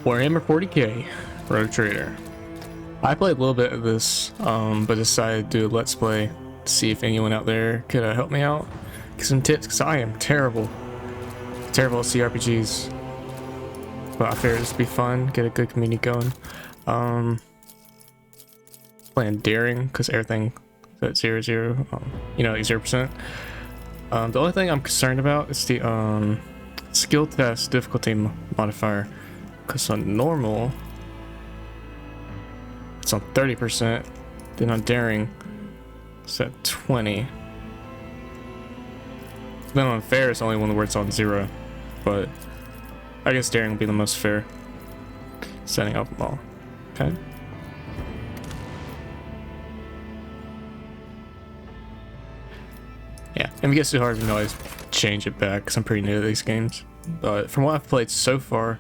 Warhammer 40k Rogue Trader. I played a little bit of this, but decided to do a let's play to see if anyone out there could help me out, get some tips, because I am terrible at CRPGs. But I figured this would be fun, get a good community going. Playing daring because everything at 0, you know, like 0%. The only thing I'm concerned about is the skill test difficulty modifier, because on normal it's on 30%, then on daring it's at 20, then on fair it's only one where it's on 0, but I guess daring will be the most fair setting up them all. Okay. Yeah, if it gets too hard, you can always change it back, because I'm pretty new to these games. But from what I've played so far,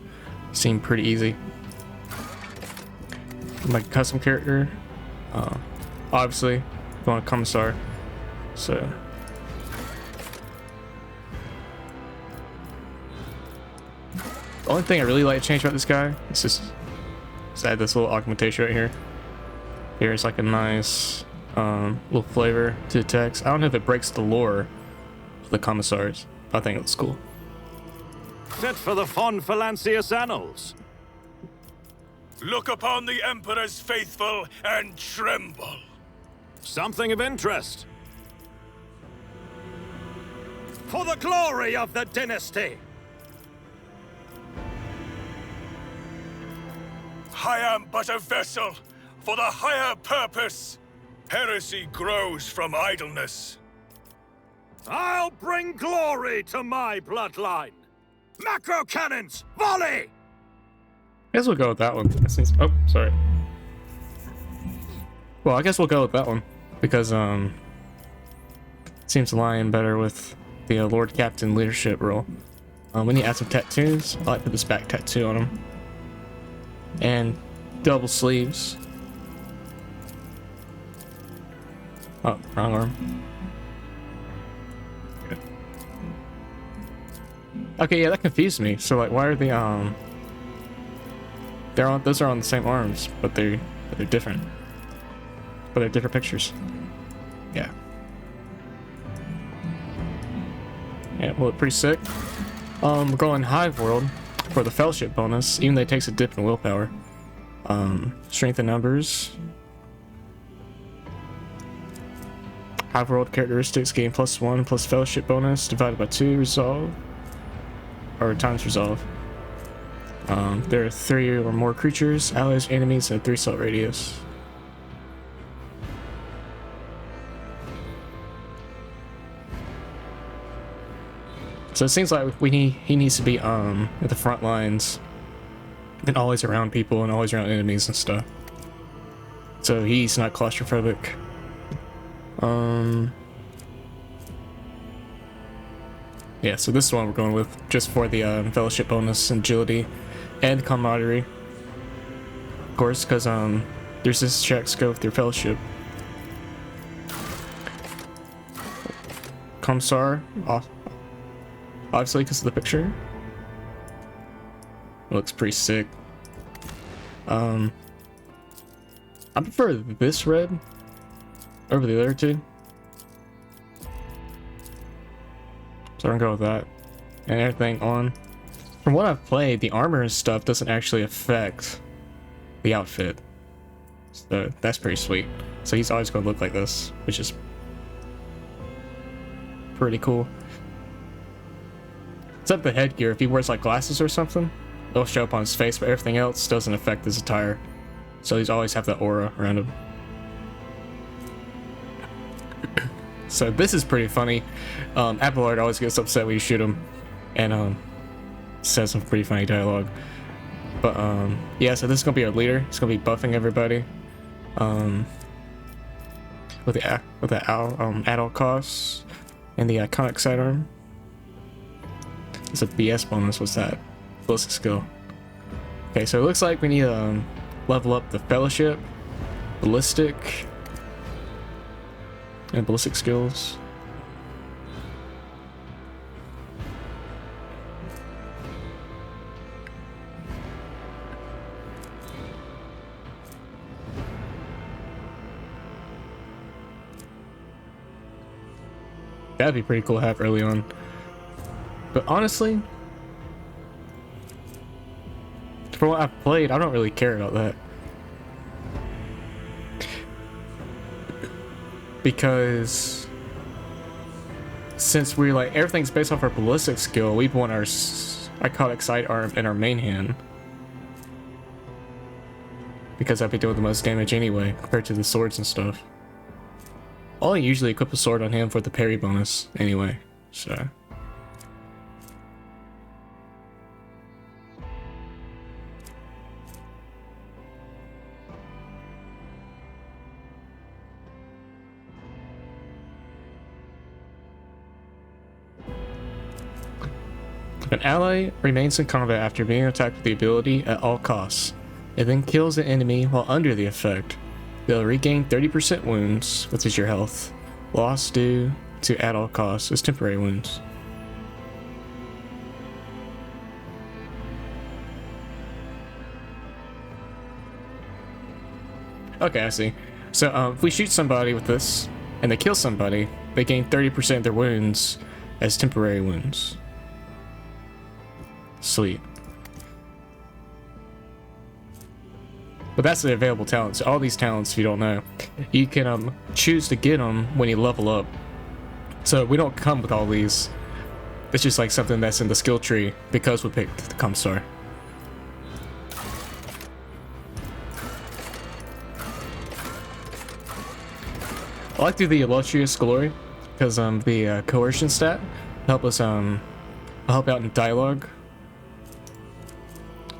it seemed pretty easy. My custom character, obviously, going to Commissar, so... The only thing I really like to change about this guy is just add this little augmentation right here. Here's like a nice little flavor to the text. I don't know if it breaks the lore of the Commissars, but I think it looks cool. Fit for the Von Valancius annals. Look upon the Emperor's faithful and tremble. Something of interest. For the glory of the dynasty. I am but a vessel for the higher purpose. Heresy grows from idleness. I'll bring glory to my bloodline. Macro cannons, volley! I guess we'll go with that one. That seems... Oh, sorry. Well, I guess we'll go with that one because it seems to line better with the Lord Captain leadership role. We need to add some tattoos. I like to put this back tattoo on him. And double sleeves. Oh, wrong arm. Okay, yeah, that confused me. So like, why are the those are on the same arms, but they're different. But they're different pictures. Yeah. Yeah, well, pretty sick. We're going Hive World for the Fellowship bonus, even though it takes a dip in willpower. Strength in numbers. Hive World characteristics gain +1 plus Fellowship bonus divided by 2 resolve. Or times resolve. There are 3 or more creatures, allies, enemies, and a 3 assault radius. So it seems like he needs to be at the front lines and always around people and always around enemies and stuff. So he's not claustrophobic. Yeah, so this is the one we're going with just for the Fellowship bonus, agility, and camaraderie. Of course, because there's this checks go with your Fellowship. Commissar, obviously because of the picture. It looks pretty sick. I prefer this red over the other two. So I'm gonna go with that. And everything on. From what I've played, the armor and stuff doesn't actually affect the outfit. So that's pretty sweet. So he's always gonna look like this, which is pretty cool. Except the headgear, if he wears like glasses or something, it'll show up on his face, but everything else doesn't affect his attire. So he's always have that aura around him. So this is pretty funny. Abelard always gets upset when you shoot him, and says some pretty funny dialogue. But yeah, so this is gonna be our leader. He's gonna be buffing everybody with the adult costs and the iconic sidearm. It's a BS bonus. What's that? Ballistic skill. Okay, so it looks like we need to level up the Fellowship, ballistic, and ballistic skills. That'd be pretty cool to have early on. But honestly, for what I've played, I don't really care about that. Because since we're like, everything's based off our ballistic skill, we want our iconic sidearm in our main hand. Because I'd be doing the most damage anyway, compared to the swords and stuff. I'll usually equip a sword on him for the parry bonus anyway, so. An ally remains in combat after being attacked with the ability at all costs. It then kills the enemy while under the effect. They'll regain 30% wounds, which is your health. Loss due to at all costs is temporary wounds. Okay, I see. So if we shoot somebody with this and they kill somebody, they gain 30% of their wounds as temporary wounds. Sweet. But that's the available talents. All these talents, if you don't know, you can choose to get them when you level up. So we don't come with all these. It's just like something that's in the skill tree because we picked the Commissar. I like to do the illustrious glory because the coercion stat help us help out in dialogue.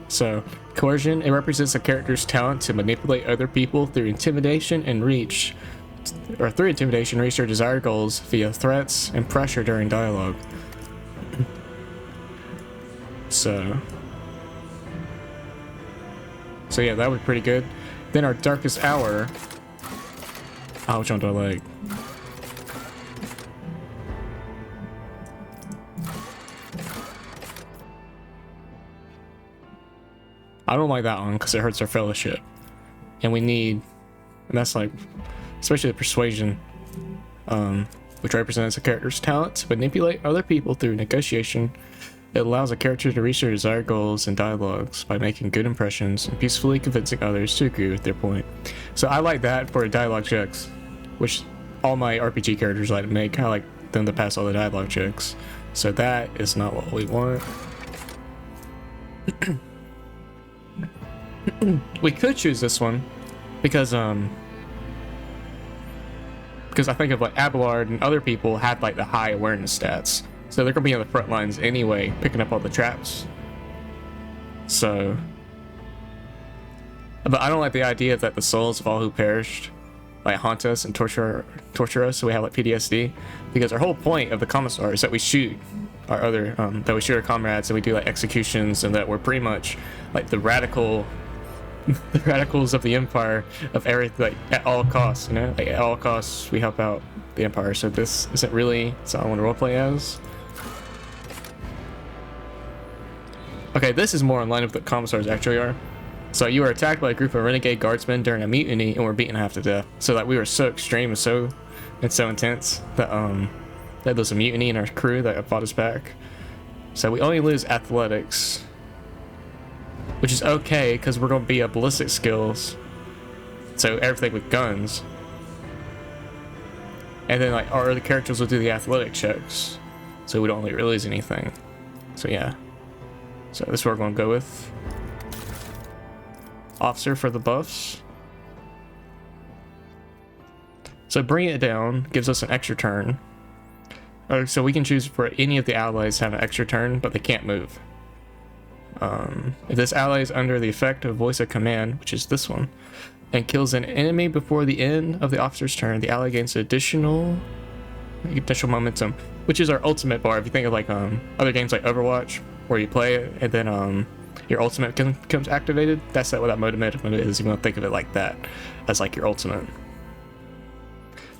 So coercion, it represents a character's talent to manipulate other people through intimidation and reach, or through intimidation, reach their desired goals via threats and pressure during dialogue. So yeah, that would be pretty good. Then our darkest hour. Oh, which one do I like? I don't like that one because it hurts our fellowship. And we need, and that's like, especially the persuasion, which represents a character's talent to manipulate other people through negotiation. It allows a character to reach their desired goals in dialogues by making good impressions and peacefully convincing others to agree with their point. So I like that for dialogue checks, which all my RPG characters like to make. I like them to pass all the dialogue checks. So that is not what we want. We could choose this one because I think of like Abelard and other people had like the high awareness stats, so they're gonna be on the front lines anyway, picking up all the traps. So, but I don't like the idea that the souls of all who perished like haunt us and torture us, so we have like PTSD. Because our whole point of the Commissar is that we shoot our other that we shoot our comrades and we do like executions, and that we're pretty much like the radicals of the Empire of everything, like at all costs, you know, like at all costs we help out the Empire. So this isn't really something I want to roleplay as. Okay, this is more in line with what Commissars actually are. So you were attacked by a group of renegade guardsmen during a mutiny and were beaten half to death. So that we were so extreme and so intense that there was a mutiny in our crew that fought us back. So we only lose athletics, which is okay because we're going to be ballistic skills, so everything with guns. And then like our other characters will do the athletic checks, so we don't really lose anything. So yeah, so this is what we're going to go with. Officer for the buffs. So bringing it down gives us an extra turn. So we can choose for any of the allies to have an extra turn, but they can't move. If this ally is under the effect of voice of command, which is this one, and kills an enemy before the end of the officer's turn, the ally gains additional momentum, which is our ultimate bar. If you think of like other games like Overwatch, where you play it and then your ultimate becomes activated, that's what that momentum is. You want to think of it like that, as like your ultimate.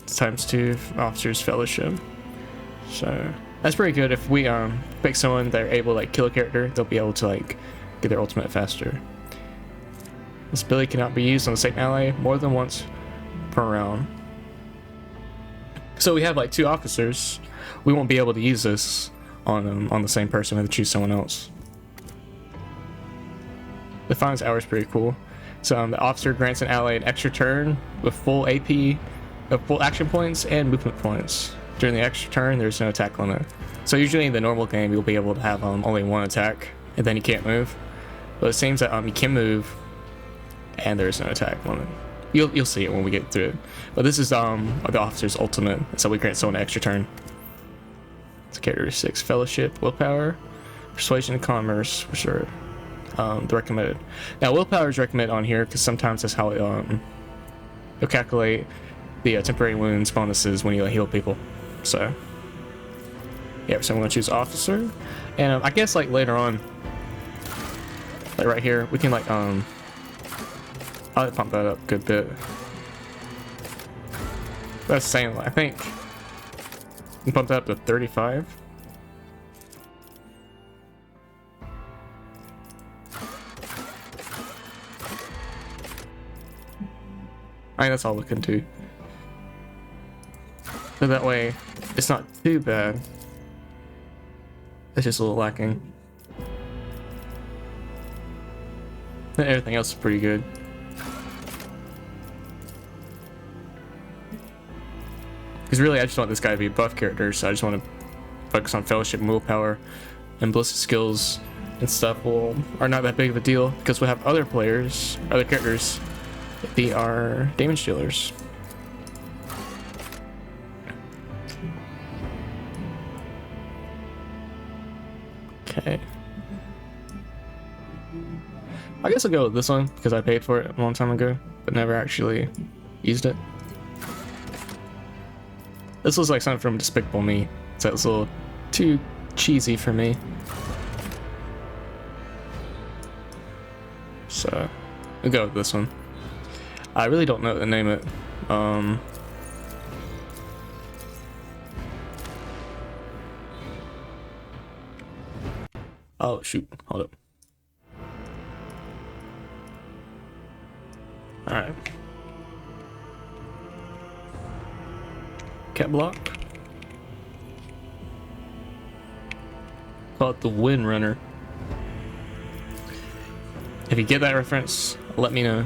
It's ×2 officer's fellowship. So that's pretty good. If we pick someone that are able to like kill a character, they'll be able to like get their ultimate faster. This ability cannot be used on the same ally more than once per round. So we have like 2 officers. we won't be able to use this on the same person. We have to choose someone else. The Defiance Hour is pretty cool. So the officer grants an ally an extra turn with full AP, full action points and movement points. During the extra turn, there's no attack limit. So usually in the normal game, you'll be able to have only one attack, and then you can't move. But it seems that you can move, and there's no attack limit. You'll see it when we get through it. But this is the officer's ultimate, so we grant someone an extra turn. It's character 6: Fellowship, Willpower, Persuasion, and Commerce, which are the recommended. Now willpower is recommended on here because sometimes that's how you'll calculate the temporary wounds bonuses when you heal people. So yeah, so I'm gonna choose officer, and I guess like later on, like right here, we can like I'll pump that up a good bit. That's saying I think we can pump that up to 35. I think that's all we can do. So that way, it's not too bad. It's just a little lacking. And everything else is pretty good. Because really, I just want this guy to be a buff character, so I just want to focus on Fellowship and Willpower, and Ballistic skills and stuff are not that big of a deal because we have other characters. They are damage dealers. Okay. I guess I'll go with this one because I paid for it a long time ago, but never actually used it. This was like something from Despicable Me, so it's a little too cheesy for me. So, we'll go with this one. I really don't know what to name it. Oh shoot, hold up. Alright. Cat block. Call it the Wind Runner. If you get that reference, let me know.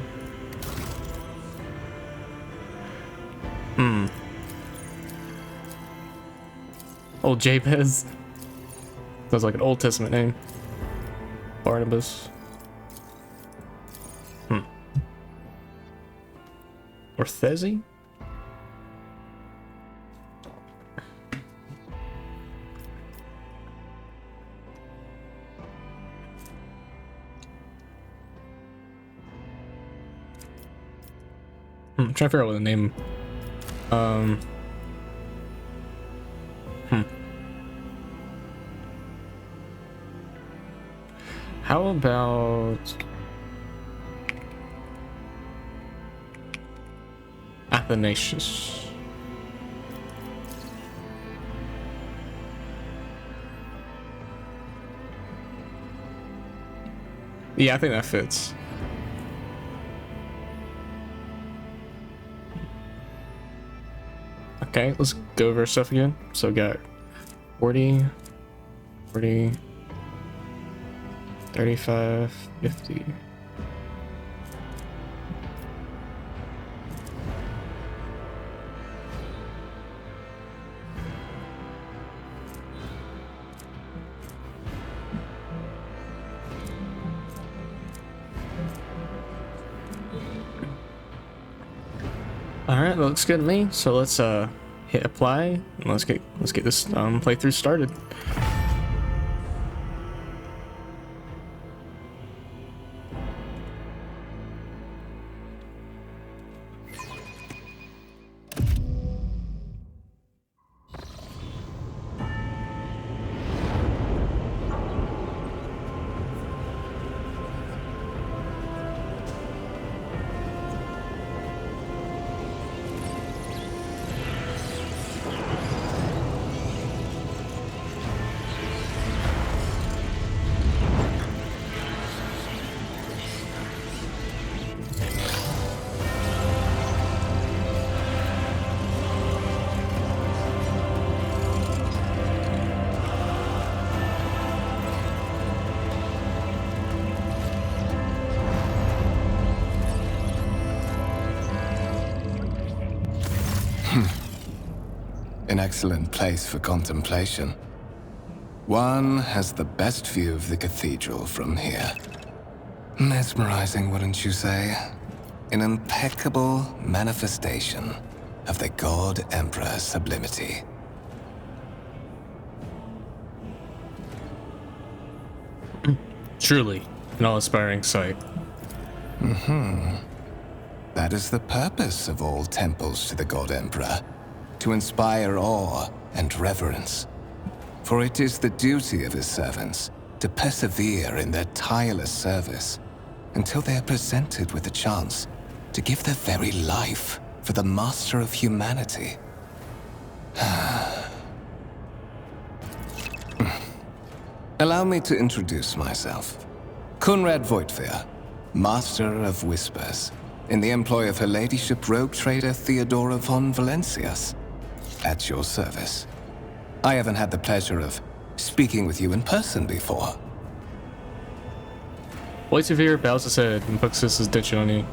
Old Jabez. Sounds like an Old Testament name. Barnabas. Or Thezi? I'm trying to figure out what the name. How about Athanasius? Yeah, I think that fits. Okay, let's go over our stuff again. So we got 40, 35, 50. All right, that looks good to me. So let's hit apply and let's get this playthrough started. an excellent place for contemplation. One has the best view of the cathedral from here. Mesmerizing, wouldn't you say? An impeccable manifestation of the God Emperor's sublimity. Truly, an awe-inspiring sight. That is the purpose of all temples to the God Emperor, to inspire awe and reverence. For it is the duty of his servants to persevere in their tireless service until they are presented with the chance to give their very life for the master of humanity. Allow me to introduce myself. Conrad Voigtveer, Master of Whispers, in the employ of Her Ladyship Rogue Trader Theodora von Valencias. At your service. I haven't had the pleasure of speaking with you in person before. Voigtveer bows his head and puts his ditch on you.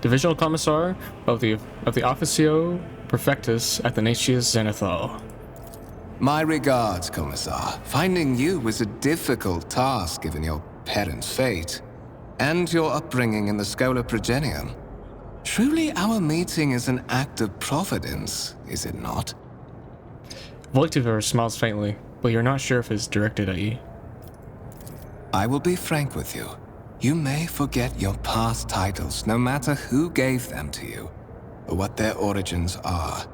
Divisional Commissar of the Officio Perfectus Athanasius Zenithal. My regards, Commissar. Finding you was a difficult task given your parents' fate and your upbringing in the Schola Progenium. Truly, our meeting is an act of providence, is it not? Voigtveer smiles faintly, but you're not sure if it's directed at you. I will be frank with you. You may forget your past titles, no matter who gave them to you, or what their origins are.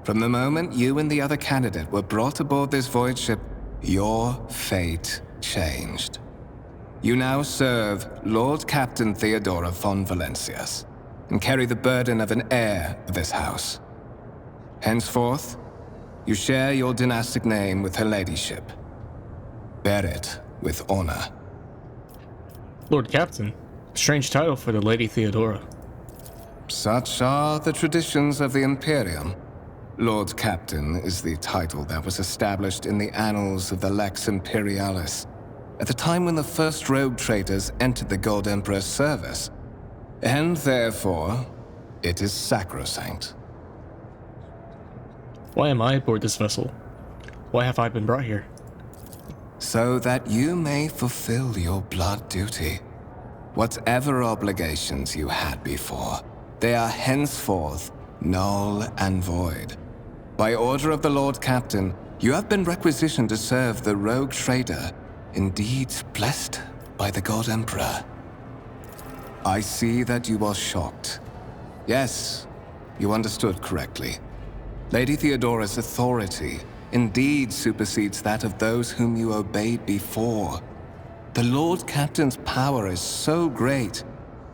From the moment you and the other candidate were brought aboard this void ship, your fate changed. You now serve Lord Captain Theodora von Valencias, and carry the burden of an heir of this house. Henceforth, you share your dynastic name with Her Ladyship. Bear it with honor. Lord Captain, strange title for the Lady Theodora. Such are the traditions of the Imperium. Lord Captain is the title that was established in the annals of the Lex Imperialis, at the time when the first rogue traders entered the God Emperor's service. And therefore, it is sacrosanct. Why am I aboard this vessel? Why have I been brought here? So that you may fulfill your blood duty. Whatever obligations you had before, they are henceforth null and void. By order of the Lord Captain, you have been requisitioned to serve the rogue trader, indeed blessed by the God Emperor. I see that you are shocked. Yes, you understood correctly. Lady Theodora's authority indeed supersedes that of those whom you obeyed before. The Lord Captain's power is so great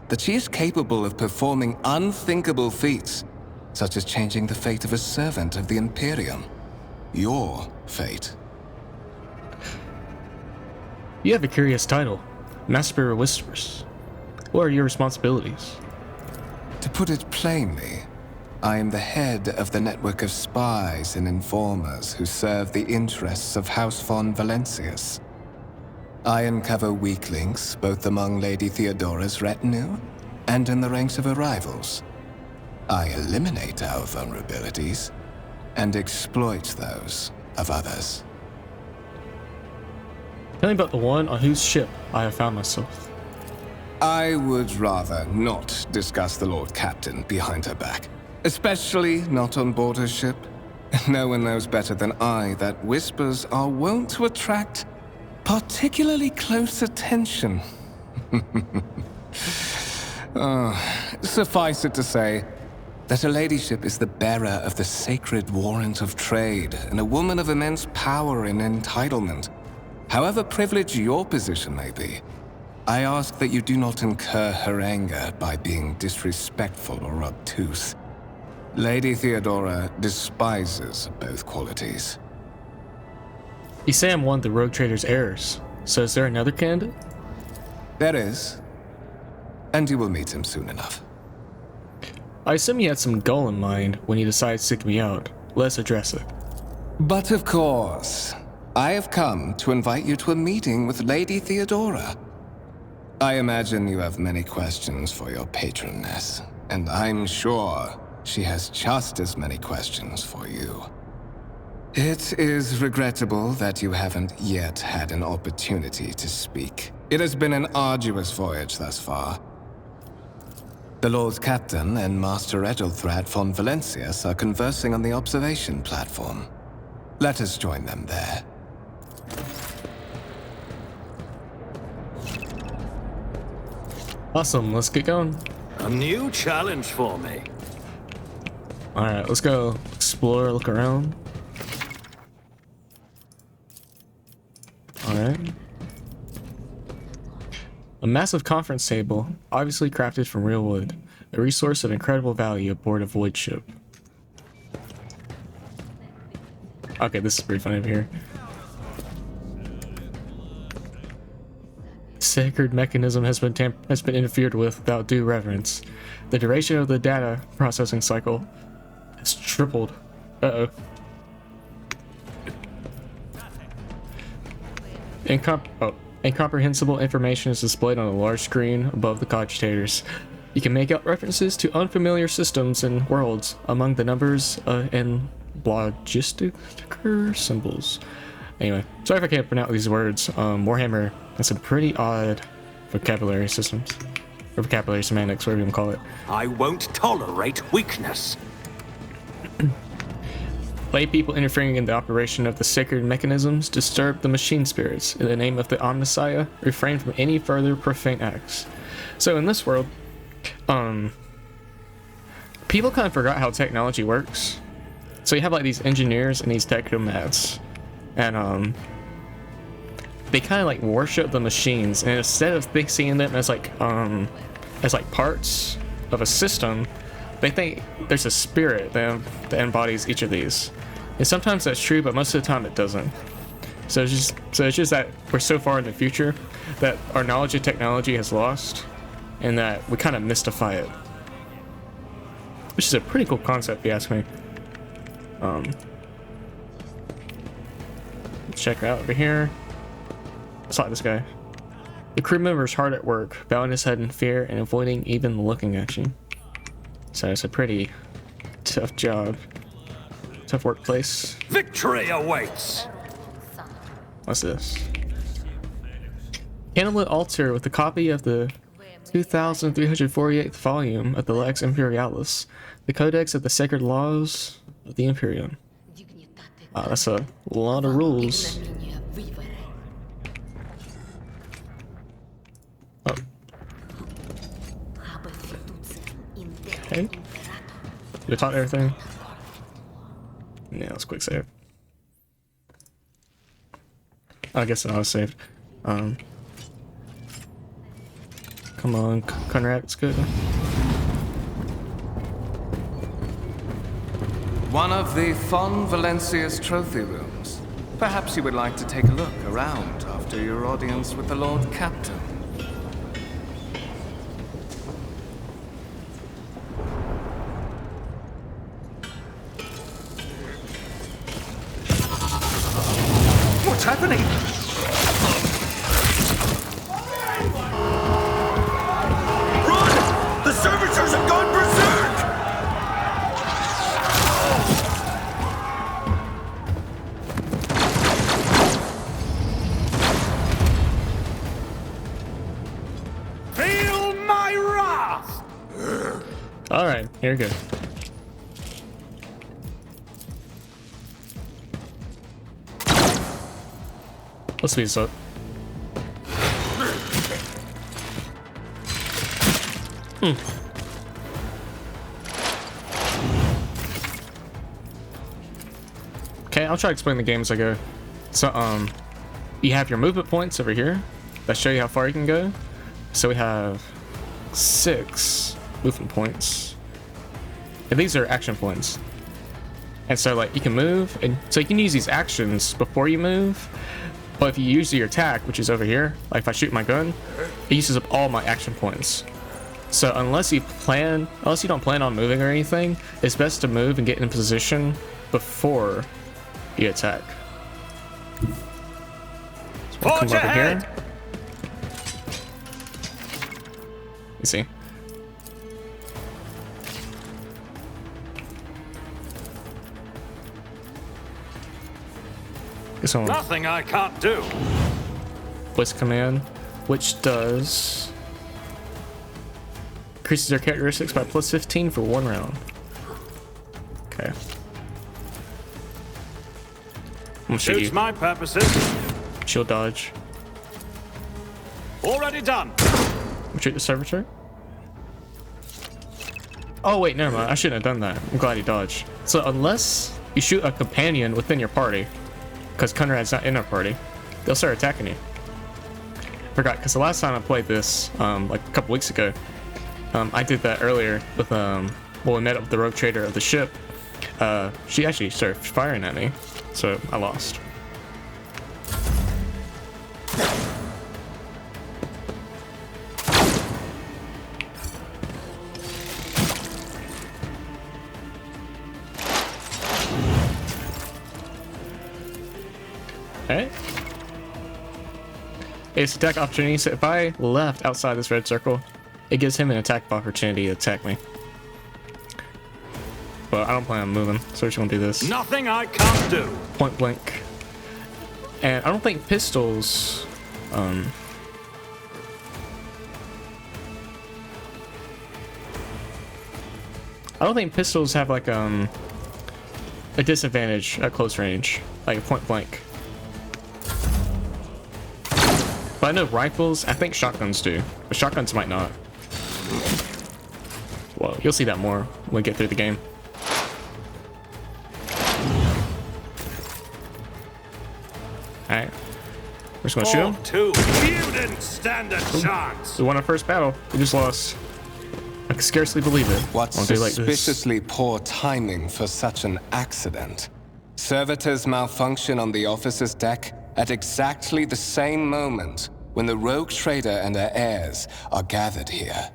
that she is capable of performing unthinkable feats, such as changing the fate of a servant of the Imperium. Your fate. You have a curious title, Master of Whispers. What are your responsibilities? To put it plainly, I am the head of the network of spies and informers who serve the interests of House von Valencias. I uncover weak links both among Lady Theodora's retinue and in the ranks of her rivals. I eliminate our vulnerabilities and exploit those of others. Tell me about the one on whose ship I have found myself. I would rather not discuss the Lord Captain behind her back, especially not on board her ship. No one knows better than I that whispers are wont to attract particularly close attention. Suffice it to say that Her Ladyship is the bearer of the sacred warrant of trade and a woman of immense power and entitlement. However privileged your position may be, I ask that you do not incur her anger by being disrespectful or obtuse. Lady Theodora despises both qualities. You say I'm one of the rogue trader's heirs, so is there another candidate? There is, and you will meet him soon enough. I assume you had some goal in mind when you decided to seek me out. Let's address it. But of course, I have come to invite you to a meeting with Lady Theodora. I imagine you have many questions for your patroness, and I'm sure she has just as many questions for you. It is regrettable that you haven't yet had an opportunity to speak. It has been an arduous voyage thus far. The Lord Captain and Master Edelthrad von Valencius are conversing on the observation platform. Let us join them there. Awesome, let's get going. A new challenge for me. Alright, let's go explore, look around. Alright. A massive conference table, obviously crafted from real wood. A resource of incredible value aboard a void ship. Okay, this is pretty funny over here. Sacred mechanism has been interfered with without due reverence. The duration of the data processing cycle has tripled. Uh-oh. Incomprehensible information is displayed on a large screen above the cogitators. You can make out references to unfamiliar systems and worlds among the numbers and logistic symbols. Anyway, sorry if I can't pronounce these words. Warhammer has some pretty odd vocabulary systems. Or vocabulary semantics, whatever you want to call it. I won't tolerate weakness. Lay people interfering in the operation of the sacred mechanisms disturb the machine spirits. In the name of the Omnissiah, refrain from any further profane acts. So in this world, people kind of forgot how technology works. So you have like these engineers and these technomats, and they kind of like worship the machines, and instead of seeing them as like parts of a system, they think there's a spirit that embodies each of these. And sometimes that's true, but most of the time it doesn't. So it's just that we're so far in the future that our knowledge of technology has lost, and that we kind of mystify it, which is a pretty cool concept if you ask me. Let's check out over here. Let's talk to this guy. The crew member is hard at work, bowing his head in fear and avoiding even looking at you. So it's a pretty tough job. Tough workplace. Victory awaits! What's this? Candlelit altar with a copy of the 2348th volume of the Lex Imperialis, the Codex of the Sacred Laws of the Imperium. Wow, that's a lot of rules. Oh. Okay. Did I talk everything? Yeah, let's quick save. I guess I was saved. Come on, Conrad, it's good. One of the Von Valencius trophy rooms. Perhaps you would like to take a look around after your audience with the Lord Captain. What's happening? Run! The servitors have gone berserk! Feel my wrath! Alright, here we go. Let's speed this up. Okay, I'll try to explain the game as I go. So, you have your movement points over here that show you how far you can go. So we have 6 movement points. And these are action points. And so, like, you can move, and so you can use these actions before you move. But if you use your attack, which is over here, like if I shoot my gun, it uses up all my action points. So unless you don't plan on moving or anything, it's best to move and get in position before you attack. So we'll come over here. You see? This one Nothing I can't do. voice command, which does increases their characteristics by plus 15 for 1 round. Okay. I'm gonna shoot Suits you. my purposes. Shield dodge. Already done. Shoot the servitor. Oh wait, never mind. I shouldn't have done that. I'm glad he dodged. So unless you shoot a companion within your party, because Conrad's not in our party, they'll start attacking you. Forgot, because the last time I played this, like a couple weeks ago, I did that earlier with when we met up with the rogue trader of the ship. She actually started firing at me, so I lost. Okay. It's attack opportunity, so if I left outside this red circle, it gives him an attack opportunity to attack me. But I don't plan on moving, so we're just gonna do this. Nothing I can't do. Point blank. And I don't think pistols, I don't think pistols have like, a disadvantage at close range, like point blank. But I know rifles, I think shotguns do, but shotguns might not. Well, you'll see that more when we get through the game. Alright. We're just gonna shoot him. 4-2. You didn't stand a chance. We won our first battle. We just lost. I can scarcely believe it. What I'll do like this. suspiciously poor timing for such an accident. Servitors malfunction on the officer's deck at exactly the same moment when the rogue trader and her heirs are gathered here.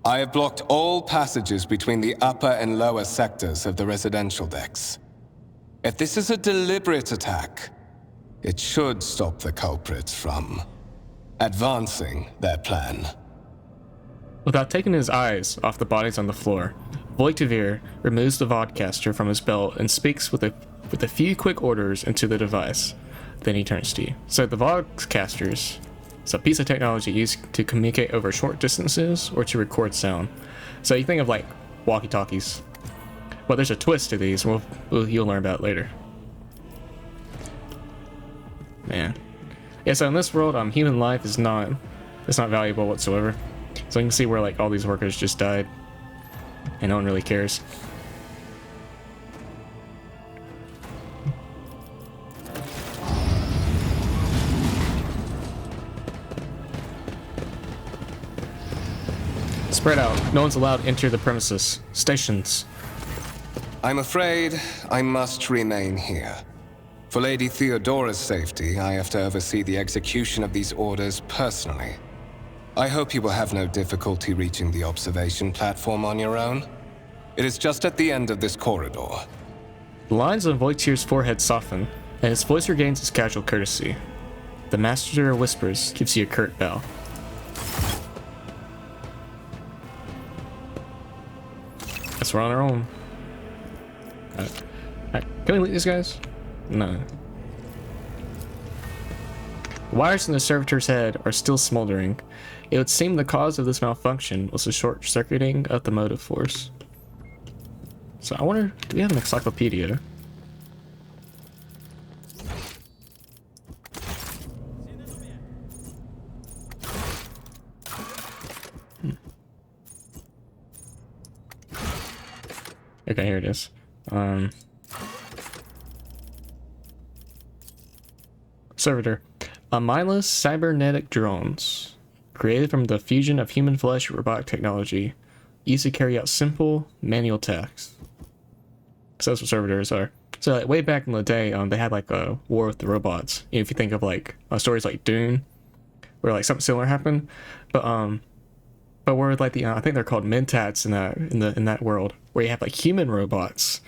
I have blocked all passages between the upper and lower sectors of the residential decks. If this is a deliberate attack, it should stop the culprits from advancing their plan. Without taking his eyes off the bodies on the floor, Voitivir removes the vodcaster from his belt and speaks with a few quick orders into the device. Then he turns to you. So the vodcaster is a piece of technology used to communicate over short distances or to record sound. So you think of like walkie-talkies. Well, there's a twist to these. You'll learn about it later. Man. Yeah, so in this world, human life is not valuable whatsoever. So you can see where like all these workers just died, and no one really cares. Spread out. No one's allowed to enter the premises. Stations. I'm afraid I must remain here. For Lady Theodora's safety, I have to oversee the execution of these orders personally. I hope you will have no difficulty reaching the observation platform on your own. It is just at the end of this corridor. The lines on Voitir's forehead soften, and his voice regains its casual courtesy. The Master whispers, gives you a curt bow. Guess we're on our own. Alright. Can we leave these guys? No. The wires in the servitor's head are still smoldering. It would seem the cause of this malfunction was the short-circuiting of the motive force. So I wonder, do we have an encyclopedia? Okay, here it is. Servitor. A mindless cybernetic drones created from the fusion of human flesh and robotic technology used to carry out simple manual tasks. So that's what servitors are. So like, way back in the day, they had like a war with the robots. If you think of like stories like Dune, where like something similar happened, but where like the I think they're called mentats in that world, where you have like human robots.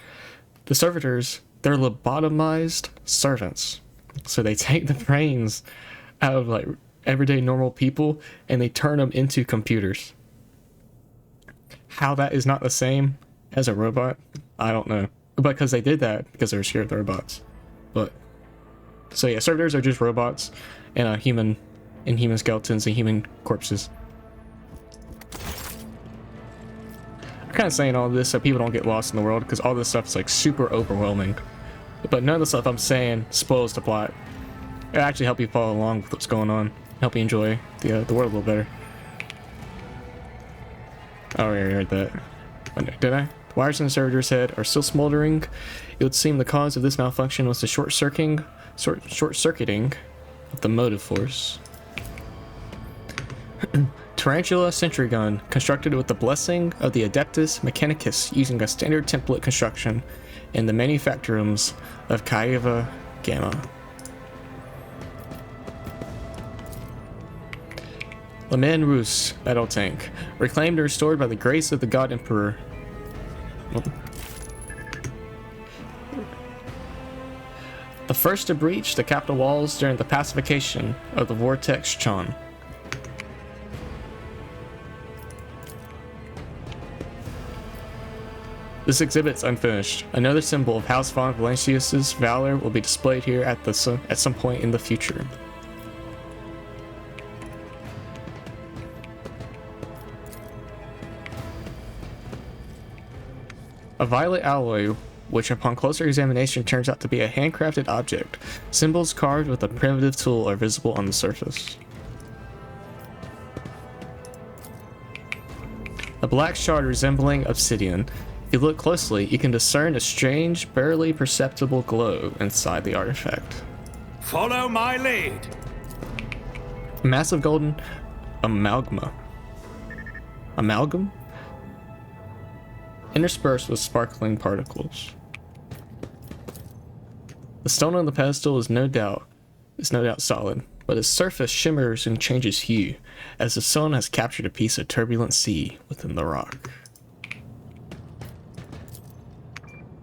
The servitors, they're lobotomized servants. So they take the brains out of like everyday normal people and they turn them into computers. How that is not the same as a robot, I don't know. Because they did that because they were scared of the robots. But So yeah, servitors are just robots and human skeletons and human corpses. I'm kind of saying all this so people don't get lost in the world, because all this stuff is like super overwhelming. But none of the stuff I'm saying spoils the plot. It'll actually help you follow along with what's going on, help you enjoy the world a little better. Oh, yeah, I heard that. Did I? The wires in the servitor's head are still smoldering. It would seem the cause of this malfunction was the short-circuiting of the motive force. Tarantula sentry gun, constructed with the blessing of the Adeptus Mechanicus, using a standard template construction in the manufactorums of Kaiva Gamma. Leman Rouge battle tank, reclaimed and restored by the grace of the God Emperor. The first to breach the capital walls during the pacification of the Vortex Chon. This exhibit's unfinished. Another symbol of House von Valancius's valor will be displayed here at some point in the future. A violet alloy, which upon closer examination turns out to be a handcrafted object. Symbols carved with a primitive tool are visible on the surface. A black shard resembling obsidian. If you look closely, you can discern a strange, barely perceptible glow inside the artifact. Follow my lead. A massive golden amalgam, interspersed with sparkling particles. The stone on the pedestal is no doubt solid, but its surface shimmers and changes hue, as the stone has captured a piece of turbulent sea within the rock.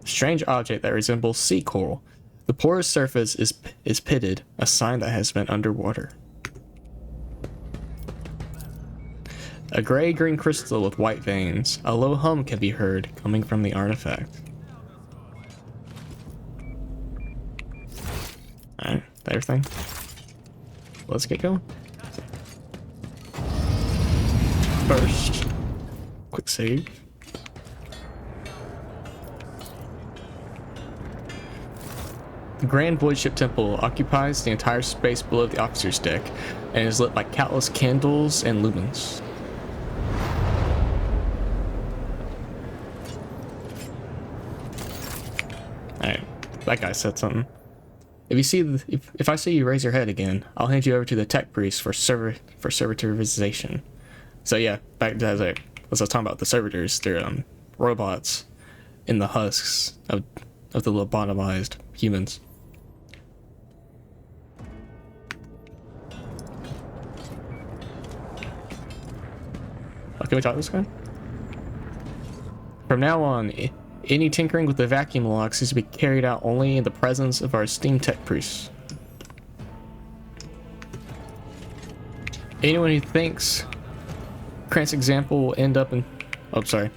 A strange object that resembles sea coral. The porous surface is pitted, a sign that has been underwater. A gray-green crystal with white veins. A low hum can be heard coming from the artifact. Alright, everything. Let's get going. First, quick save. The Grand Void Ship Temple occupies the entire space below the officer's deck and is lit by countless candles and lumens. Alright, that guy said something. If you see, if I see you raise your head again, I'll hand you over to the tech priest for servitorization. So yeah, back to as I was talking about the servitors, they're robots in the husks of the lobotomized humans. Oh, can we talk to this guy? From now on, any tinkering with the vacuum locks is to be carried out only in the presence of our esteemed tech priests. Anyone who thinks Krant's example will end up in... Oh, sorry.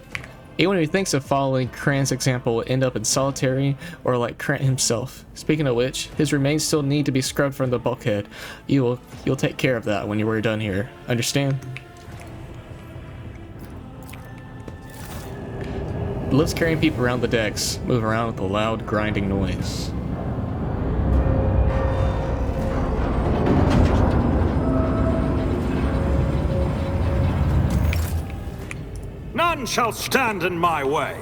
Anyone who thinks of following Krant's example will end up in solitary or like Krant himself. Speaking of which, his remains still need to be scrubbed from the bulkhead. You'll take care of that when we're done here. Understand? The lifts carrying people around the decks move around with a loud grinding noise. None shall stand in my way.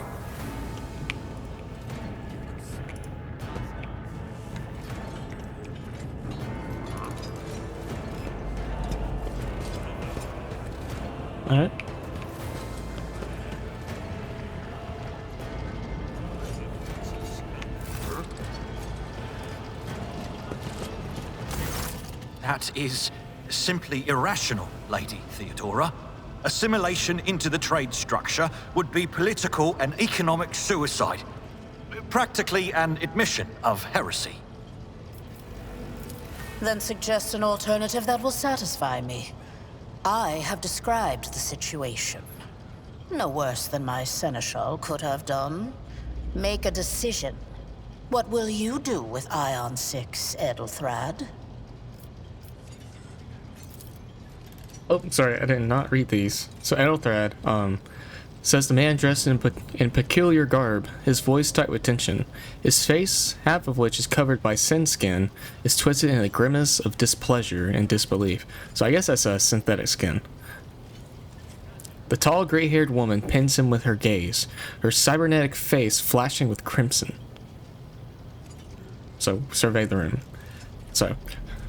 Alright. That is simply irrational, Lady Theodora. Assimilation into the trade structure would be political and economic suicide. Practically an admission of heresy. Then suggest an alternative that will satisfy me. I have described the situation. No worse than my seneschal could have done. Make a decision. What will you do with Ion 6, Edelthrad? Oh, sorry, I did not read these. So Edelthrad, says the man dressed in peculiar garb, his voice tight with tension. His face, half of which is covered by sin skin, is twisted in a grimace of displeasure and disbelief. So I guess that's a synthetic skin. The tall, gray-haired woman pins him with her gaze, her cybernetic face flashing with crimson. So, survey the room. So,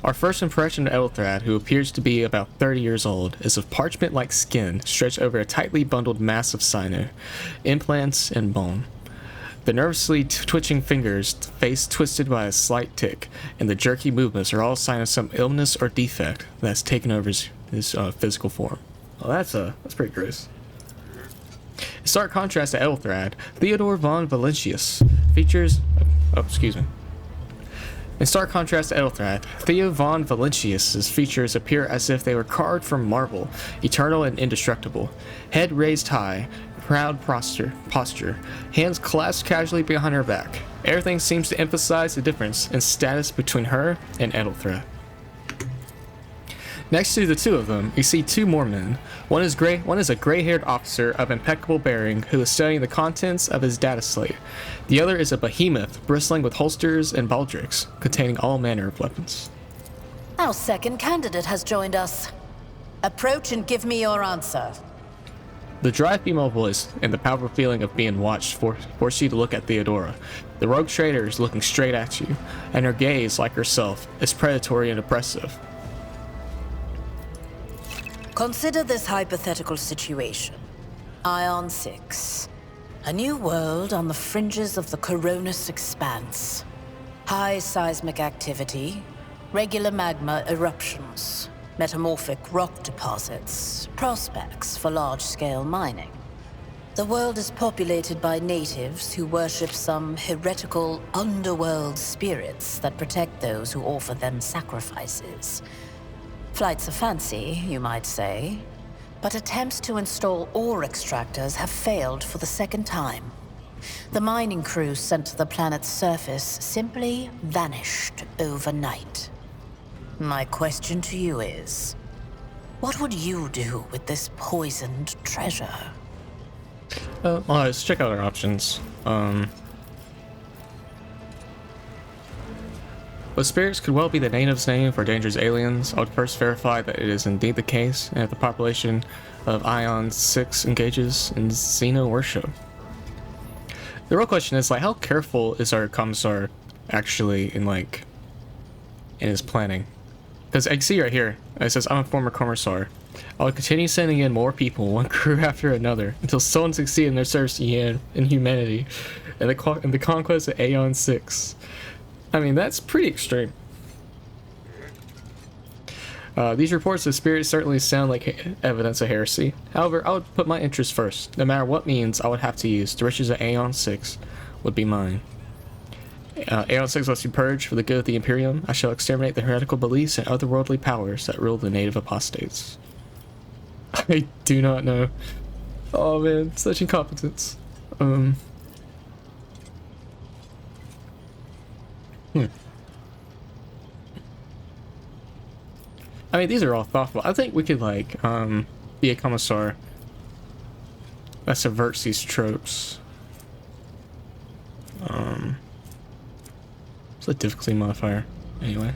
our first impression of Edelthrad, who appears to be about 30 years old, is of parchment-like skin stretched over a tightly bundled mass of sinew, implants, and bone. The nervously twitching fingers, face twisted by a slight tic, and the jerky movements are all signs of some illness or defect that's taken over his physical form. Well, that's pretty gross. In stark contrast to Edelthrad, Theodore von Valentius features... In stark contrast to Edelthrad, Theo von Valentius's features appear as if they were carved from marble, eternal and indestructible. Head raised high, proud posture, hands clasped casually behind her back. Everything seems to emphasize the difference in status between her and Edelthrad. Next to the two of them, you see two more men. One is a gray-haired officer of impeccable bearing who is studying the contents of his data slate. The other is a behemoth bristling with holsters and baldricks, containing all manner of weapons. Our second candidate has joined us. Approach and give me your answer. The dry female voice and the powerful feeling of being watched force you to look at Theodora. The rogue trader is looking straight at you, and her gaze, like herself, is predatory and oppressive. Consider this hypothetical situation. Ion 6. A new world on the fringes of the Coronis expanse. High seismic activity, regular magma eruptions, metamorphic rock deposits, prospects for large-scale mining. The world is populated by natives who worship some heretical underworld spirits that protect those who offer them sacrifices. Flights of fancy, you might say, but attempts to install ore extractors have failed for the second time. The mining crew sent to the planet's surface simply vanished overnight. My question to you is, what would you do with this poisoned treasure? Well, let's check out our options. But spirits could well be the native's name for dangerous aliens. I would first verify that it is indeed the case, and if the population of Ion 6 engages in Xeno worship. The real question is, like, how careful is our commissar actually in his planning? Because I can see right here, it says, I'm a former commissar. I will continue sending in more people, one crew after another, until someone succeeds in their service to humanity, and the conquest of Aeon 6. I mean, that's pretty extreme. These reports of spirits certainly sound like evidence of heresy. However, I would put my interests first. No matter what means I would have to use, the riches of Aeon 6 would be mine. Aeon 6 lets you purge for the good of the Imperium. I shall exterminate the heretical beliefs and otherworldly powers that rule the native apostates. I do not know. Oh man, such incompetence. I mean, these are all thoughtful. I think we could, be a commissar that subverts these tropes. It's a difficulty modifier, anyway.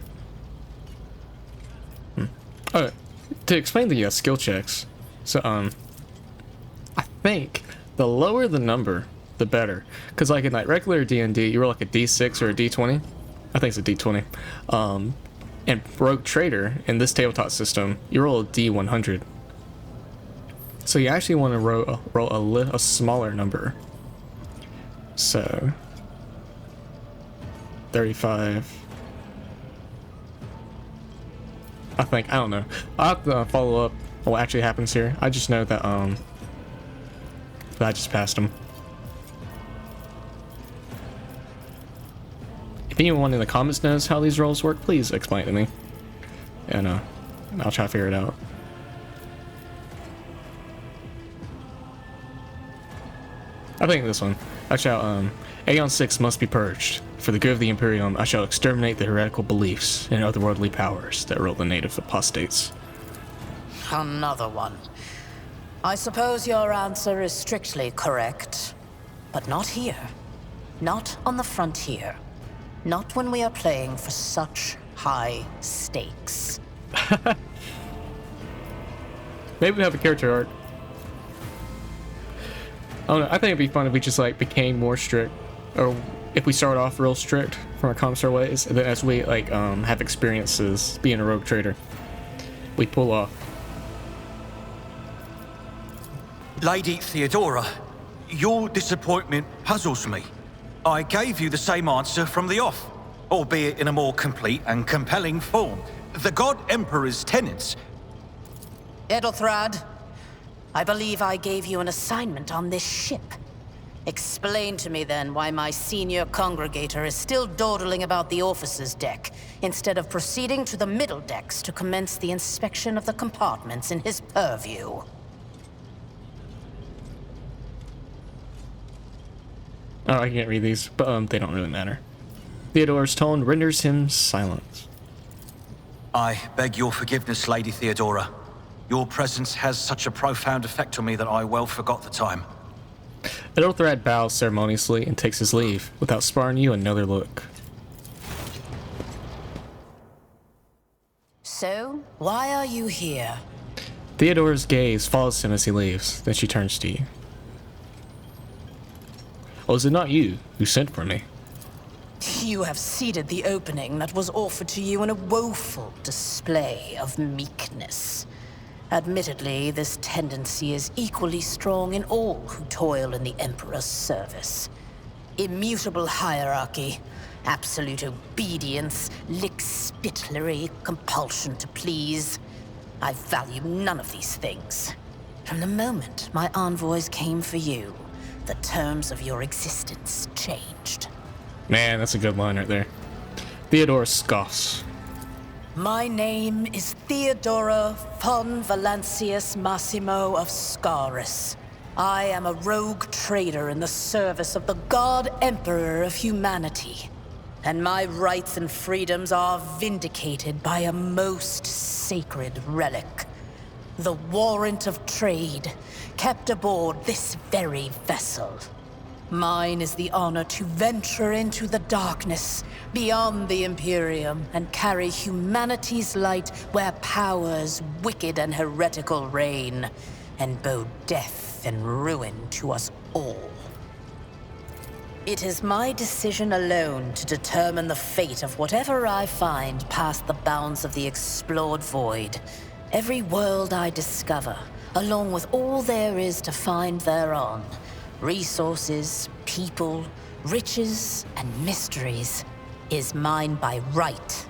Oh, to explain the skill checks. So, I think the lower the number, the better. Because, in regular D&D, you roll a D6 or a D20. I think it's a D20. And Rogue Trader, in this tabletop system, you roll a D100. So you actually want to roll a smaller number. So 35. I think, I don't know. I'll have to follow up what actually happens here. I just know that I just passed him. If anyone in the comments knows how these rolls work, please explain it to me. And I'll try to figure it out. I think this one. Actually, Aeon 6 must be purged. For the good of the Imperium, I shall exterminate the heretical beliefs and otherworldly powers that rule the native apostates. Another one. I suppose your answer is strictly correct. But not here. Not on the frontier. Not when we are playing for such high stakes. Maybe we have a character arc. I don't know, I think it'd be fun if we just like became more strict, or if we start off real strict from our Commissar ways, and then as we like have experiences being a rogue trader, we pull off. Lady Theodora, your disappointment puzzles me. I gave you the same answer from the off, albeit in a more complete and compelling form. The God Emperor's tenets. Edelthrad, I believe I gave you an assignment on this ship. Explain to me then why my senior congregator is still dawdling about the officer's deck, instead of proceeding to the middle decks to commence the inspection of the compartments in his purview. Oh, I can't read these, but they don't really matter. Theodore's tone renders him silent. I beg your forgiveness, Lady Theodora. Your presence has such a profound effect on me that I well forgot the time. Edelthrad bows ceremoniously and takes his leave, without sparing you another look. So, why are you here? Theodora's gaze follows him as he leaves, then she turns to you. Oh, is it not you who sent for me? You have ceded the opening that was offered to you in a woeful display of meekness. Admittedly, this tendency is equally strong in all who toil in the Emperor's service. Immutable hierarchy, absolute obedience, lickspittlery, compulsion to please. I value none of these things. From the moment my envoys came for you, the terms of your existence changed. Man, that's a good line right there. Theodora scoffs. My name is Theodora von Valancius Massimo of Scaris. I am a rogue trader in the service of the God Emperor of humanity. And my rights and freedoms are vindicated by a most sacred relic. The warrant of trade, kept aboard this very vessel. Mine is the honor to venture into the darkness, beyond the Imperium, and carry humanity's light where powers wicked and heretical reign, and bow death and ruin to us all. It is my decision alone to determine the fate of whatever I find past the bounds of the explored void. Every world I discover, along with all there is to find thereon, resources, people, riches, and mysteries, is mine by right.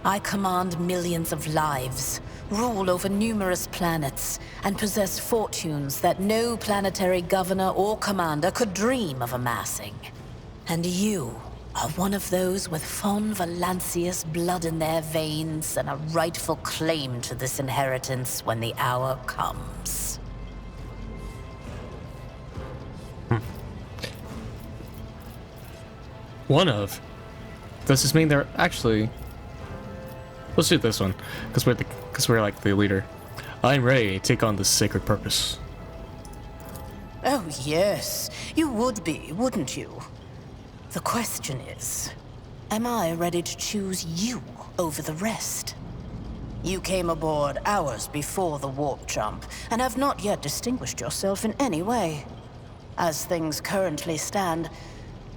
I command millions of lives, rule over numerous planets, and possess fortunes that no planetary governor or commander could dream of amassing. And you are one of those with von Valancius blood in their veins and a rightful claim to this inheritance when the hour comes. One of? Does this mean they're actually... Let's do this one, because we're like the leader. I'm ready to take on this sacred purpose. Oh yes, you would be, wouldn't you? The question is, am I ready to choose you over the rest? You came aboard hours before the warp jump, and have not yet distinguished yourself in any way. As things currently stand,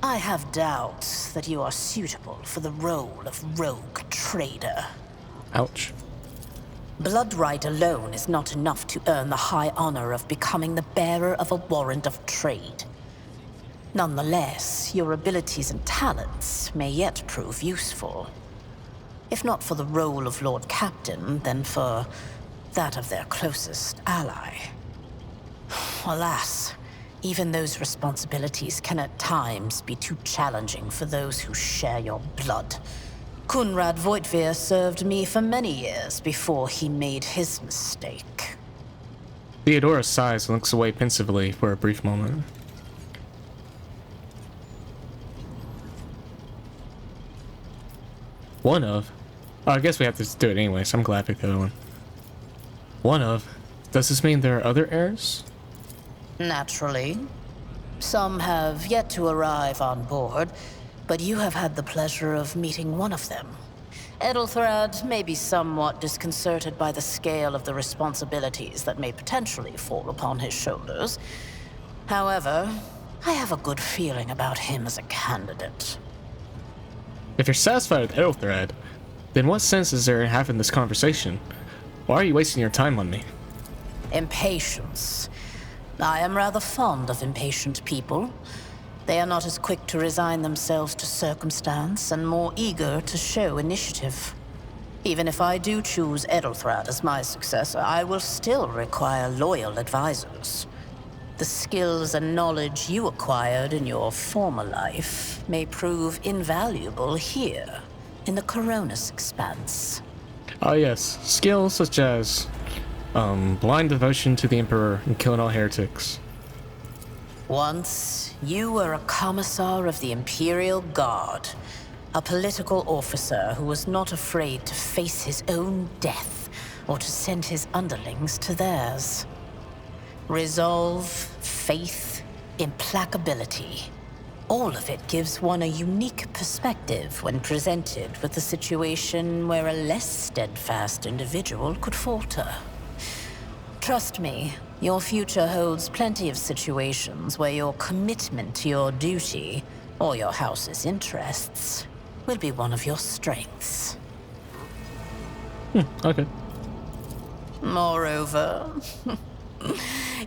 I have doubts that you are suitable for the role of rogue trader. Ouch. Bloodright alone is not enough to earn the high honor of becoming the bearer of a warrant of trade. Nonetheless, your abilities and talents may yet prove useful. If not for the role of Lord Captain, then for that of their closest ally. Alas, even those responsibilities can at times be too challenging for those who share your blood. Kunrad Voitvir served me for many years before he made his mistake. Theodora sighs and looks away pensively for a brief moment. One of. Oh, I guess we have to do it anyway, so I'm glad I picked the other one. One of. Does this mean there are other heirs? Naturally. Some have yet to arrive on board, but you have had the pleasure of meeting one of them. Ethelthrad may be somewhat disconcerted by the scale of the responsibilities that may potentially fall upon his shoulders. However, I have a good feeling about him as a candidate. If you're satisfied with Ethelthrad, then what sense is there in having this conversation? Why are you wasting your time on me? Impatience. I am rather fond of impatient people. They are not as quick to resign themselves to circumstance and more eager to show initiative. Even if I do choose Ethelthrad as my successor, I will still require loyal advisors. The skills and knowledge you acquired in your former life may prove invaluable here, in the Coronis Expanse. Ah yes, skills such as blind devotion to the Emperor and killing all heretics. Once, you were a commissar of the Imperial Guard, a political officer who was not afraid to face his own death or to send his underlings to theirs. Resolve, faith, implacability. All of it gives one a unique perspective when presented with a situation where a less steadfast individual could falter. Trust me, your future holds plenty of situations where your commitment to your duty, or your house's interests, will be one of your strengths. Okay. Moreover,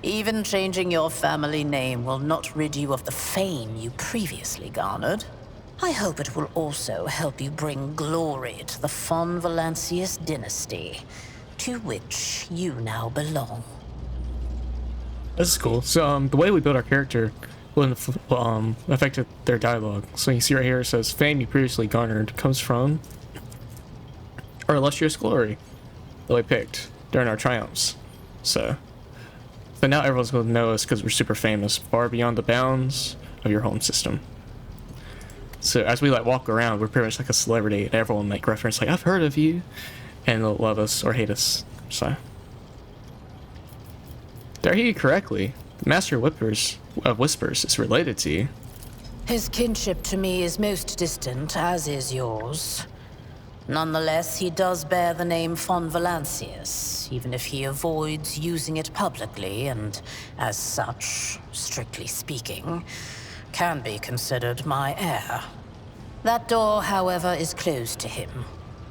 even changing your family name will not rid you of the fame you previously garnered. I hope it will also help you bring glory to the von Valancius dynasty, to which you now belong. This is cool. So, the way we build our character will affect their dialogue. So you see right here it says, fame you previously garnered comes from our illustrious glory that we picked during our triumphs. So now everyone's going to know us because we're super famous, far beyond the bounds of your home system. So as we like walk around, we're pretty much like a celebrity, and everyone like reference like, I've heard of you, and they'll love us or hate us. So did I hear you correctly? The Master of Whispers is related to you. His kinship to me is most distant, as is yours. Nonetheless, he does bear the name von Valancius, even if he avoids using it publicly and, as such, strictly speaking, can be considered my heir. That door, however, is closed to him.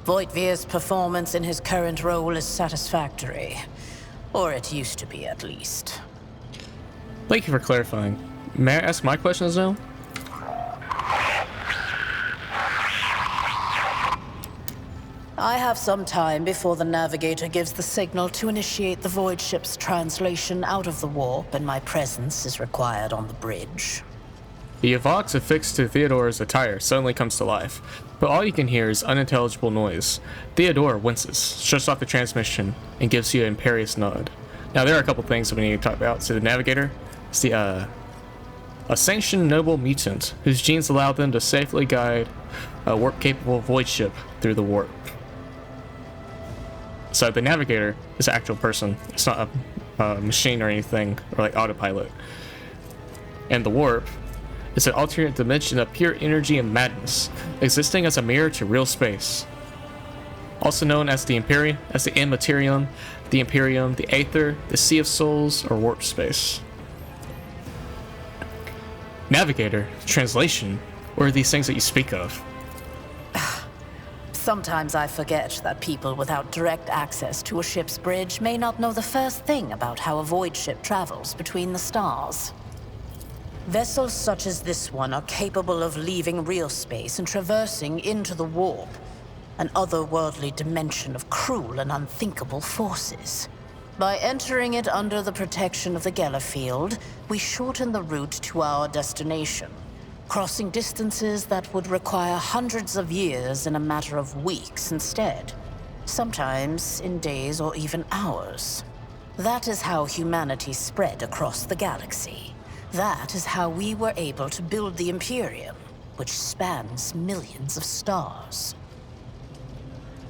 Voigtvir's performance in his current role is satisfactory. Or it used to be, at least. Thank you for clarifying. May I ask my questions now? I have some time before the navigator gives the signal to initiate the void ship's translation out of the warp, and my presence is required on the bridge. The Evox affixed to Theodore's attire suddenly comes to life, but all you can hear is unintelligible noise. Theodore winces, shuts off the transmission, and gives you an imperious nod. Now there are a couple things that we need to talk about. So the navigator is a sanctioned noble mutant whose genes allow them to safely guide a warp-capable void ship through the warp. So the navigator is an actual person. It's not a machine or anything, or like autopilot. And the warp is an alternate dimension of pure energy and madness, existing as a mirror to real space. Also known as the Imperium, as the Immaterium, the Imperium, the Aether, the Sea of Souls, or warp space. Navigator, translation, what are these things that you speak of? Sometimes I forget that people without direct access to a ship's bridge may not know the first thing about how a void ship travels between the stars. Vessels such as this one are capable of leaving real space and traversing into the warp, an otherworldly dimension of cruel and unthinkable forces. By entering it under the protection of the Gellerfield, we shorten the route to our destination, crossing distances that would require hundreds of years in a matter of weeks instead, sometimes in days or even hours. That is how humanity spread across the galaxy. That is how we were able to build the Imperium, which spans millions of stars.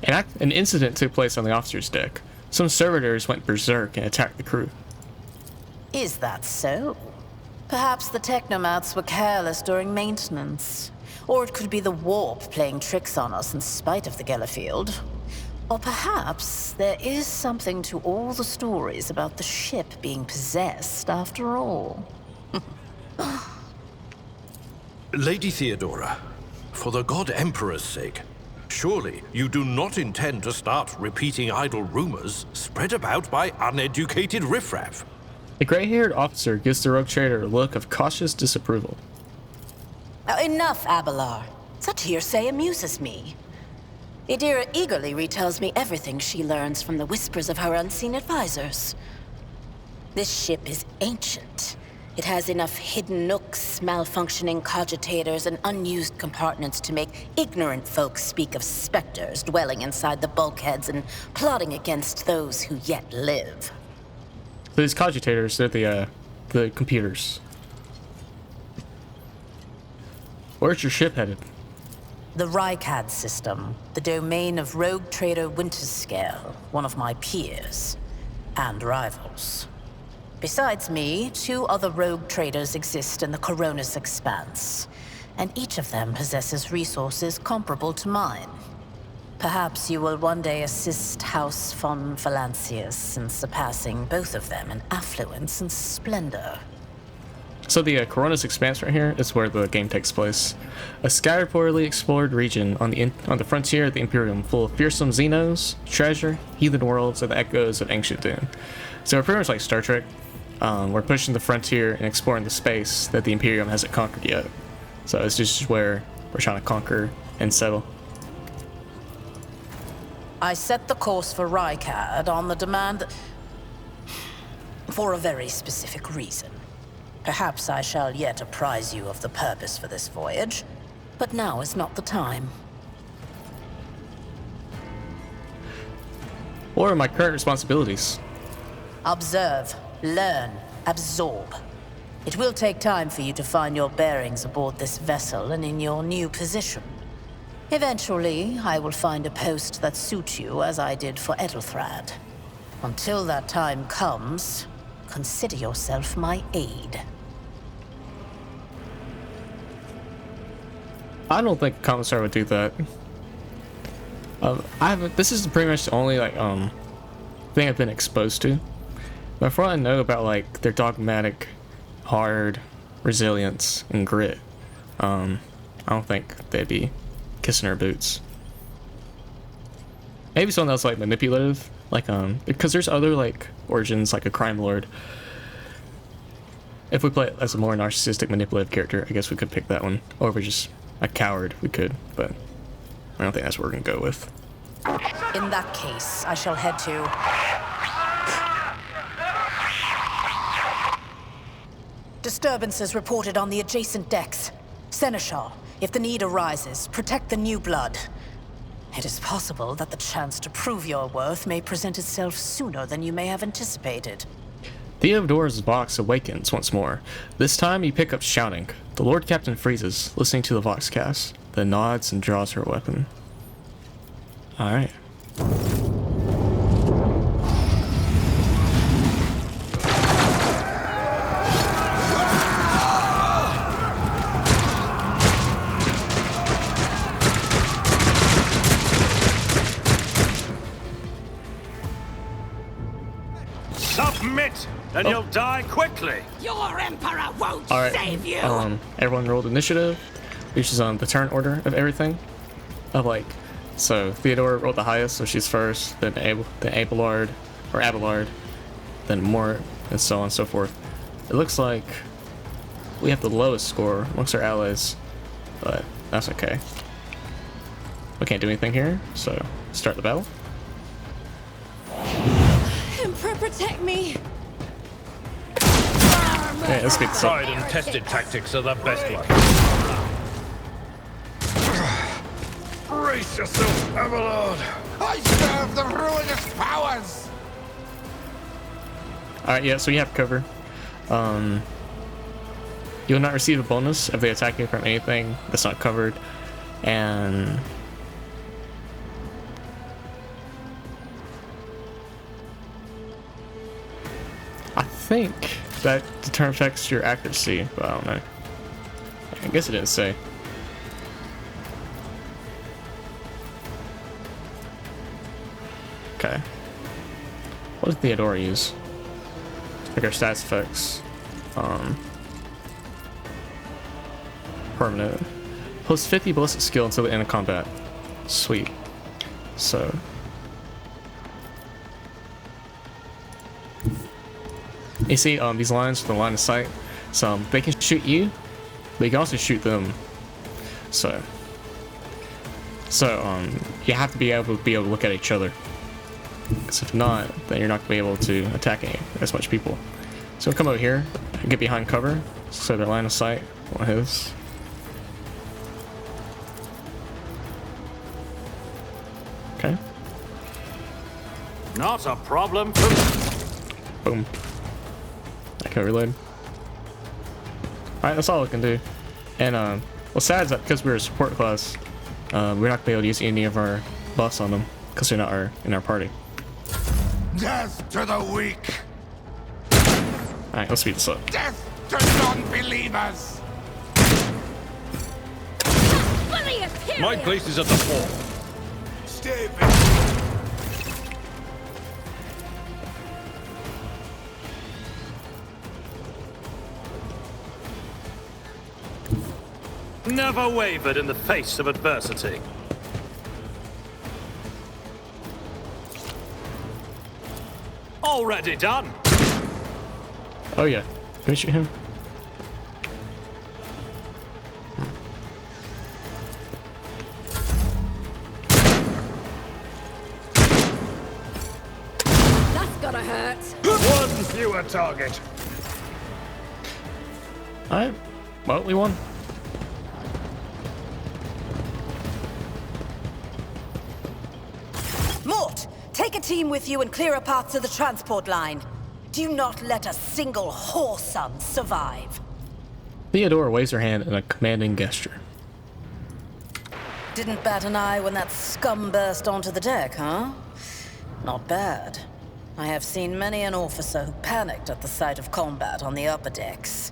An incident took place on the officer's deck. Some servitors went berserk and attacked the crew. Is that so? Perhaps the technomats were careless during maintenance. Or it could be the warp playing tricks on us in spite of the Gellerfield. Or perhaps there is something to all the stories about the ship being possessed after all. Lady Theodora, for the God Emperor's sake, surely you do not intend to start repeating idle rumors spread about by uneducated riffraff. The gray-haired officer gives the rogue trader a look of cautious disapproval. Enough, Abelard. Such hearsay amuses me. Idira eagerly retells me everything she learns from the whispers of her unseen advisors. This ship is ancient. It has enough hidden nooks, malfunctioning cogitators, and unused compartments to make ignorant folks speak of specters dwelling inside the bulkheads and plotting against those who yet live. So these cogitators, they're the computers. Where's your ship headed? The Rykad system, the domain of rogue trader Winterscale, one of my peers and rivals. Besides me, 2 other rogue traders exist in the Coronis Expanse, and each of them possesses resources comparable to mine. Perhaps you will one day assist House von Valancius in surpassing both of them in affluence and splendor. So the Coronis Expanse right here is where the game takes place. A scattered, poorly explored region on the frontier of the Imperium, full of fearsome Xenos, treasure, heathen worlds, and the echoes of ancient doom. So we're pretty much like Star Trek. We're pushing the frontier and exploring the space that the Imperium hasn't conquered yet. So it's just where we're trying to conquer and settle. I set the course for Rykad on the demand for a very specific reason. Perhaps I shall yet apprise you of the purpose for this voyage, but now is not the time. What are my current responsibilities? Observe, learn, absorb. It will take time for you to find your bearings aboard this vessel and in your new position. Eventually, I will find a post that suits you as I did for Edelthrad. Until that time comes, consider yourself my aide. I don't think a commissar would do that. This is pretty much the only thing I've been exposed to. But from what I know about like their dogmatic, hard resilience and grit, I don't think they'd be kissing her boots. Maybe someone else like manipulative, like because there's other like origins like a crime lord. If we play it as a more narcissistic, manipulative character, I guess we could pick that one. Or if we're just a coward, we could, but I don't think that's what we're gonna go with. In that case, I shall head to... Disturbances reported on the adjacent decks. Seneschal, if the need arises, protect the new blood. It is possible that the chance to prove your worth may present itself sooner than you may have anticipated. Theodora's Vox awakens once more. This time you pick up shouting. The Lord Captain freezes, listening to the Voxcast, then nods and draws her weapon. Alright. Submit, and you'll die quickly. Your Emperor won't Alright, save you! everyone rolled initiative, which is on the turn order of everything. So Theodora rolled the highest, so she's first, then Abelard, then Mort, and so on and so forth. It looks like we have the lowest score amongst our allies, but that's okay. We can't do anything here, so start the battle. Emperor, protect me! Okay, let's get this up. Tried and tested tactics are the best one. Brace yourself, Abelard! I serve the ruinous powers! Alright, yeah, so you have cover. You'll not receive a bonus if they attack you from anything that's not covered. And I think that affects your accuracy, but I don't know. I guess it didn't say. Okay. What did Theodora use? Like our stats effects. Permanent. Plus 50 ballistic skill until the end of combat. Sweet. So. You see, these lines for the line of sight. So they can shoot you, but you can also shoot them. So you have to be able to look at each other. Because if not, then you're not going to be able to attack as much people. So we'll come over here and get behind cover. So their line of sight on his. Okay. Not a problem. Boom. Okay, reload. Alright, that's all we can do. And what's sad is that because we're a support class, we're not going to be able to use any of our buffs on them because they're not in our party. Death to the weak! Alright, let's speed this up. Death to non-believers! My place is at the fore. Stay back. Never wavered in the face of adversity. Already done. Oh yeah, can we shoot him? That's gonna hurt. One fewer target. Alright, well, we won. Mort, take a team with you and clear a path to the transport line. Do not let a single whoreson survive. Theodora waves her hand in a commanding gesture. Didn't bat an eye when that scum burst onto the deck, huh? Not bad. I have seen many an officer who panicked at the sight of combat on the upper decks.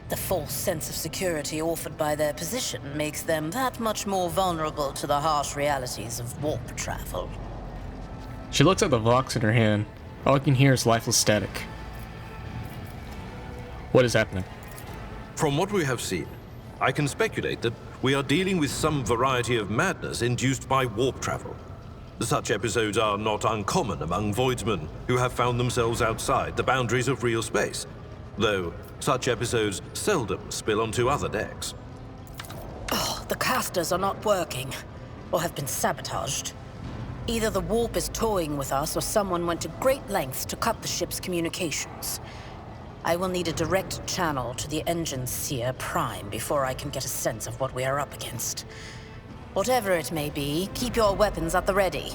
The false sense of security offered by their position makes them that much more vulnerable to the harsh realities of warp travel. She looks at the Vox in her hand. All I can hear is lifeless static. What is happening? From what we have seen, I can speculate that we are dealing with some variety of madness induced by warp travel. Such episodes are not uncommon among voidsmen who have found themselves outside the boundaries of real space, though such episodes seldom spill onto other decks. Oh, the casters are not working, or have been sabotaged. Either the warp is toying with us, or someone went to great lengths to cut the ship's communications. I will need a direct channel to the engine seer Prime before I can get a sense of what we are up against. Whatever it may be, keep your weapons at the ready.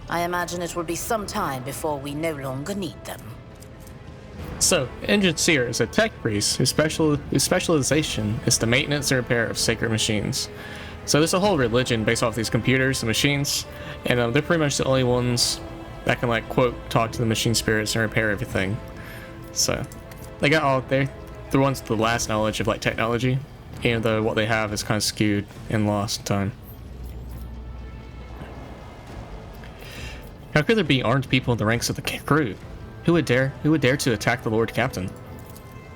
I imagine it will be some time before we no longer need them. So, Engine Seer is a tech priest whose specialization is the maintenance and repair of sacred machines. So there's a whole religion based off these computers and machines, and they're pretty much the only ones that can, like, quote, talk to the machine spirits and repair everything. So, they got all, they're the ones with the last knowledge of, like, technology, even though what they have is kind of skewed and lost in time. How could there be armed people in the ranks of the crew? Who would dare to attack the Lord Captain?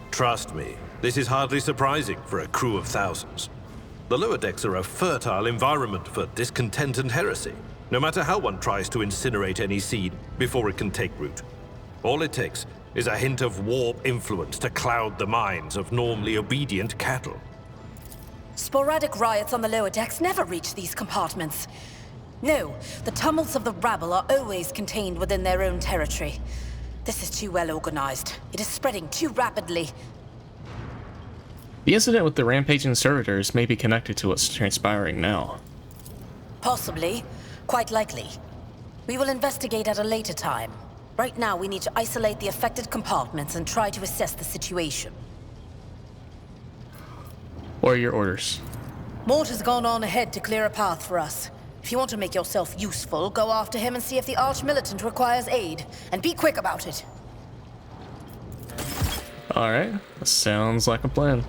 Trust me, this is hardly surprising for a crew of thousands. The lower decks are a fertile environment for discontent and heresy, no matter how one tries to incinerate any seed before it can take root. All it takes is a hint of warp influence to cloud the minds of normally obedient cattle. Sporadic riots on the lower decks never reach these compartments. No, the tumults of the rabble are always contained within their own territory. This is too well organized. It is spreading too rapidly. The incident with the rampaging servitors may be connected to what's transpiring now. Possibly. Quite likely. We will investigate at a later time. Right now, we need to isolate the affected compartments and try to assess the situation. What are your orders? Mort has gone on ahead to clear a path for us. If you want to make yourself useful, go after him and see if the Arch-Militant requires aid. And be quick about it. Alright, sounds like a plan.